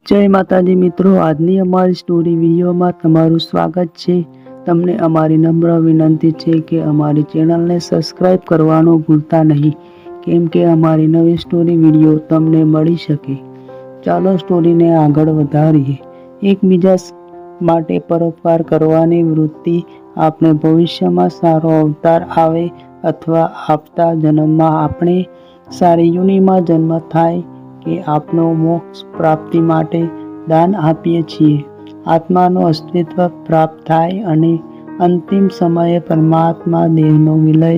જય માતાજી મિત્રો, આજની અમારી સ્ટોરી વિડીયોમાં તમારું સ્વાગત છે। તમને અમારી નમ્ર વિનંતી છે કે અમારી ચેનલને સબસ્ક્રાઇબ કરવાનું ભૂલતા નહીં, કેમ કે અમારી નવી સ્ટોરી વિડીયો તમને મળી શકે। ચાલો સ્ટોરીને આગળ વધારીએ। એકબીજા માટે પરોપકાર કરવાની વૃત્તિ આપણે ભવિષ્યમાં સારો અવતાર આવે અથવા આવતા જન્મમાં આપણે સારી યોનિમાં જન્મ થાય કે આપનો મોક્ષ પ્રાપ્તિ માટે દાન આપીએ છીએ। આત્માનું અસ્તિત્વ પ્રાપ્ત થાય અને અંતિમ સમયે પરમાત્મા દેહનો વિલય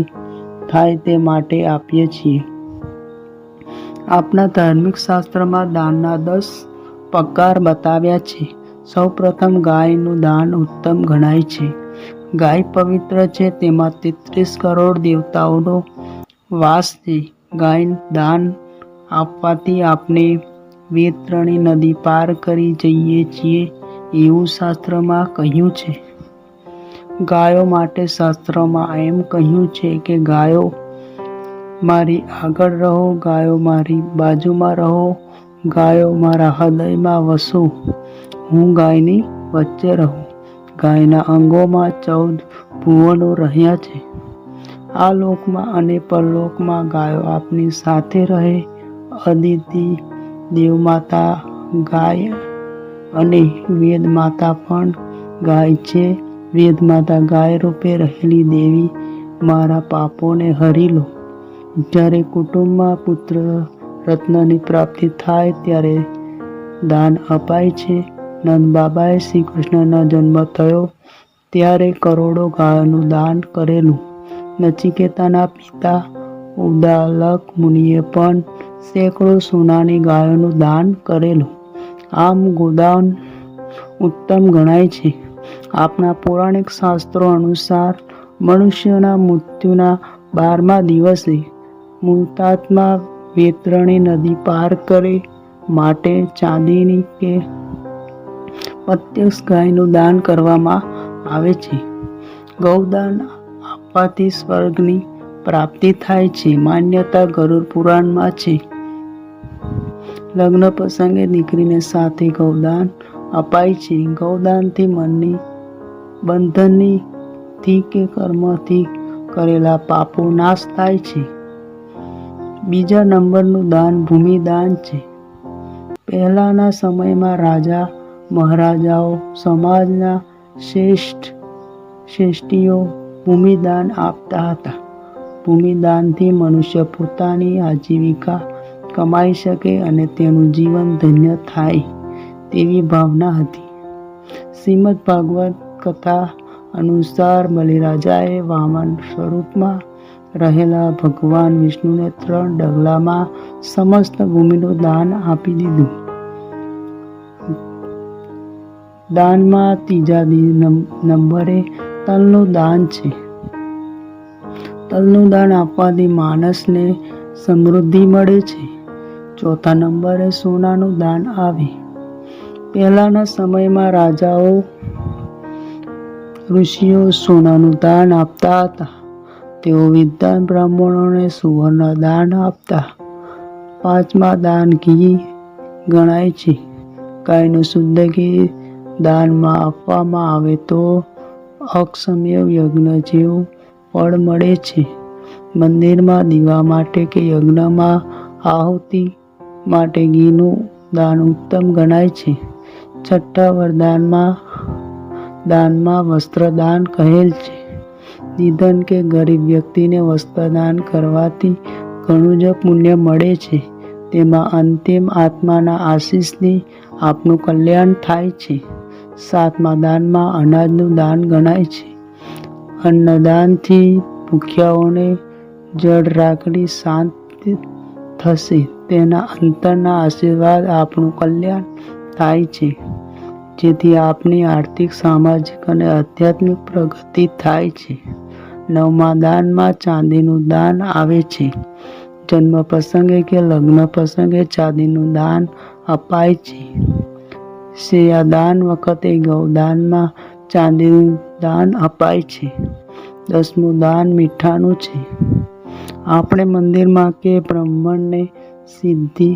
થાય તે માટે આપીએ છીએ। આપણા ધાર્મિક શાસ્ત્રમાં દાનના 10 પ્રકાર બતાવ્યા છે। સૌપ્રથમ ગાયનું દાન ઉત્તમ ગણાય છે। ગાય પવિત્ર છે, તેમાં 33 કરોડ દેવતાઓનો વાસ છે। ગાય દાન આપવાથી આપણે વેતરણી નદી પાર કરી જઈએ છીએ એવું શાસ્ત્રમાં કહ્યું છે। ગાયો માટે શાસ્ત્રમાં એમ કહ્યું છે કે ગાયો મારી આગળ રહો, ગાયો મારી બાજુમાં રહો, ગાયો મારા હૃદયમાં વસો, હું ગાયની વચ્ચે રહું। ગાયના અંગોમાં 14 ભુવનો રહ્યા છે। આ લોકમાં અને પરલોકમાં ગાયો આપણી સાથે રહે। અદિતિ દેવમાતા ગાય અને વેદ માતા પણ ગાય છે। વેદ માતા ગાય રૂપે રહેલી દેવી, મારા પાપોને હરી લો। જ્યારે કુટુંબમાં પુત્ર રત્નની પ્રાપ્તિ થાય ત્યારે દાન અપાય છે। નંદ બાબાએ શ્રી કૃષ્ણનો જન્મ થયો ત્યારે કરોડો ગાયોનું દાન કરેલું। નચિકેતાના પિતા ઉદાલક મુનિએ પણ સેંકડો સોનાની ગાયોનું દાન કરેલું। આમ ગોદાન ઉત્તમ ગણાય છે। આપણા પૌરાણિક શાસ્ત્રો અનુસાર મનુષ્યના મૃત્યુના 12મા દિવસે મૃતાત્મા વેતરણી નદી પાર કરે માટે ચાંદીની કે પ્રત્યક્ષ ગાયનું દાન કરવામાં આવે છે। ગૌદાન આપવાથી સ્વર્ગની પ્રાપ્તિ થાય છે। માન્યતા ગરુડ પુરાણમાં છે। લગ્ન પ્રસંગે દીકરીને સાથે ગૌદાન અપાય છે। ગૌદાનથી મનની બંધનથી કે કર્મથી કરેલા પાપો નાશ થાય છે। બીજા નંબરનું દાન ભૂમિદાન છે। પહેલાના સમયમાં રાજા મહારાજાઓ સમાજના શ્રેષ્ઠીઓ ભૂમિદાન આપતા હતા। ભૂમિદાનથી મનુષ્ય પોતાની આજીવિકા કમાઈ શકે અને તેનું જીવન ધન્ય થાય તેવી ભાવના હતી। શ્રીમદ ભાગવત કથા અનુસાર બલિરાજાએ વામન સ્વરૂપમાં રહેલા ભગવાન વિષ્ણુને 3 ડગલામાં સમસ્ત ભૂમિનું દાન આપી દીધું। દાનમાં ત્રીજા નંબરે તલનું દાન છે। તલનું દાન આપવાથી માણસને સમૃદ્ધિ મળે છે। ચોથા નંબરે સોનાનું દાન આવે। પહેલાના સમયમાં રાજાઓ ઋષિઓ સોનાનું દાન આપતા હતા। તેઓ વિદ્વાન બ્રાહ્મણોને સુવર્ણ દાન આપતા। પાંચમા દાન ઘી ગણાય છે। ગાયનું શુદ્ધ ઘી દાનમાં આપવામાં આવે તો અશ્વમેવ યજ્ઞ જેવું ફળ મળે છે। મંદિરમાં દીવા માટે કે યજ્ઞમાં આહુતિ માટે ઘીનું દાન ઉત્તમ ગણાય છે। છઠ્ઠા વરદાનમાં દાનમાં વસ્ત્રદાન કહેલ છે। નિધન કે ગરીબ વ્યક્તિને વસ્ત્રદાન કરવાથી ઘણું જ પુણ્ય મળે છે। તેમાં અંતિમ આત્માના આશીષથી આપનું કલ્યાણ થાય છે। સાતમા દાનમાં અનાજનું દાન ગણાય છે। અન્નદાનથી ભૂખ્યાઓને જળ રાખડી શાંત થશે, તેના અંતરના આશીર્વાદ આપણું કલ્યાણ થાય છે, જેથી આપની આર્થિક, સામાજિક અને આધ્યાત્મિક પ્રગતિ થાય છે। નવમા દાનમાં ચાંદીનું દાન આવે છે। જન્મ પ્રસંગે કે લગ્ન પ્રસંગે ચાંદીનું દાન અપાય છે। શેયાદાન વખતે ગૌદાનમાં ચાંદીનું દાન અપાય છે। 10મું દાન મીઠાનું છે। આપણે મંદિરમાં કે બ્રાહ્મણને સિદ્ધિ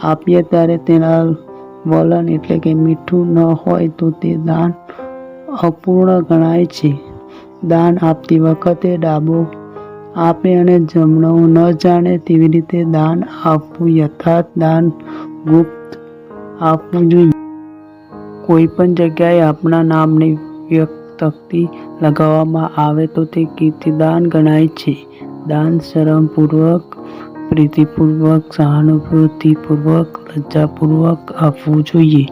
આપીએ ત્યારે તેના વલણ એટલે કે મીઠું ન હોય તો તે દાન અપૂર્ણ ગણાય છે. દાન આપતી વખતે ડાબો આપે અને જમણો ન જાણે તેવી રીતે દાન આપવું. યથાર્થ દાન ગુપ્ત આપવું જોઈએ. કોઈ પણ જગ્યાએ આપણા નામની વ્યક્તિ લગાવવામાં આવે તો તે કીર્તિદાન ગણાય છે. દાન શરમપૂર્વક, પ્રીતિપૂર્વક, સહાનુભૂતિપૂર્વક, લજ્જાપૂર્વક આપવું જોઈએ.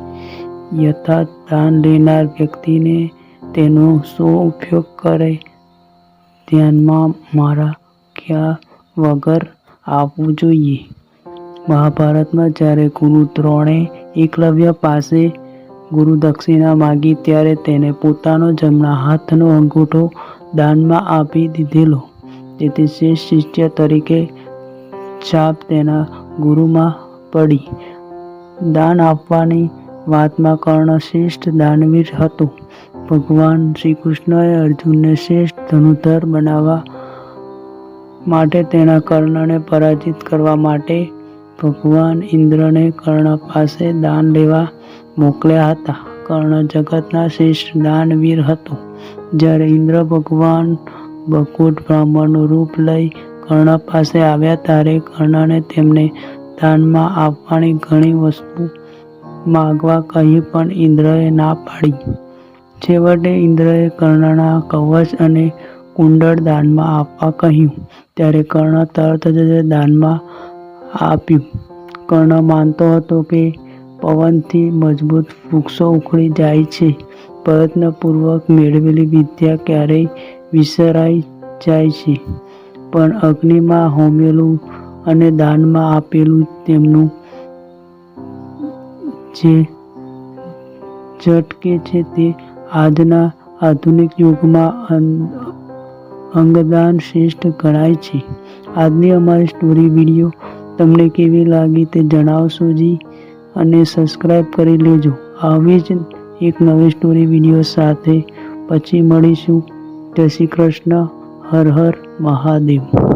યથાર્થ દાન લેનાર વ્યક્તિને તેનો ઉપયોગ કરે ધ્યાનમાં રાખ્યા વગર આપવું જોઈએ. મહાભારતમાં જ્યારે ગુરુ દ્રોણે એકલવ્ય પાસે ગુરુદક્ષિણા માગી ત્યારે તેને પોતાનો જમણા હાથનો અંગૂઠો દાનમાં આપી દીધેલો. તેથી શ્રેષ્ઠ શિષ્ય તરીકે છાપ તેના ગુરુમાં પડી. દાન આપવાની વાતમાં કર્ણ શ્રેષ્ઠ દાનવીર હતો. ભગવાન શ્રીકૃષ્ણએ અર્જુનને શ્રેષ્ઠ ધનુર્ધર બનાવવા માટે તેના કર્ણને પરાજિત કરવા માટે ભગવાન ઇન્દ્રને કર્ણ પાસે દાન લેવા મોકલ્યા હતા. કર્ણ જગતના શ્રેષ્ઠ દાનવીર હતો. જ્યારે ઇન્દ્ર ભગવાન બકુટ બ્રાહ્મણનું રૂપ લઈ કર્ણ પાસે આવ્યા ત્યારે કર્ણને તેમને દાનમાં આપવાની ઘણી વસ્તુ માગવા કહી પણ ઇન્દ્રએ ના પાડી. છેવટે ઇન્દ્રએ કર્ણના કવચ અને કુંડળ દાનમાં આપવા કહ્યું. ત્યારે કર્ણ તરત જ દાનમાં આપ્યું. કર્ણ માનતો હતો કે પવનથી મજબૂત વૃક્ષો ઉખડી જાય છે. પ્રયત્નપૂર્વક મેળવેલી વિદ્યા ક્યારેય વિસરાઈ જાય છે. પણ અગ્નિમાં હોમેલું અને દાનમાં આપેલું તેમનું જે ઝટકે છે તે આજના આધુનિક યુગમાં અંગદાન શ્રેષ્ઠ ગણાય છે. આજની અમારી સ્ટોરી વિડીયો તમને કેવી લાગી તે જણાવશો જી, અને સબસ્ક્રાઈબ કરી લેજો. આવી જ એક નવી સ્ટોરી વિડીયો સાથે પછી મળીશું. જય શ્રી કૃષ્ણ. હર હર મહાદેવ.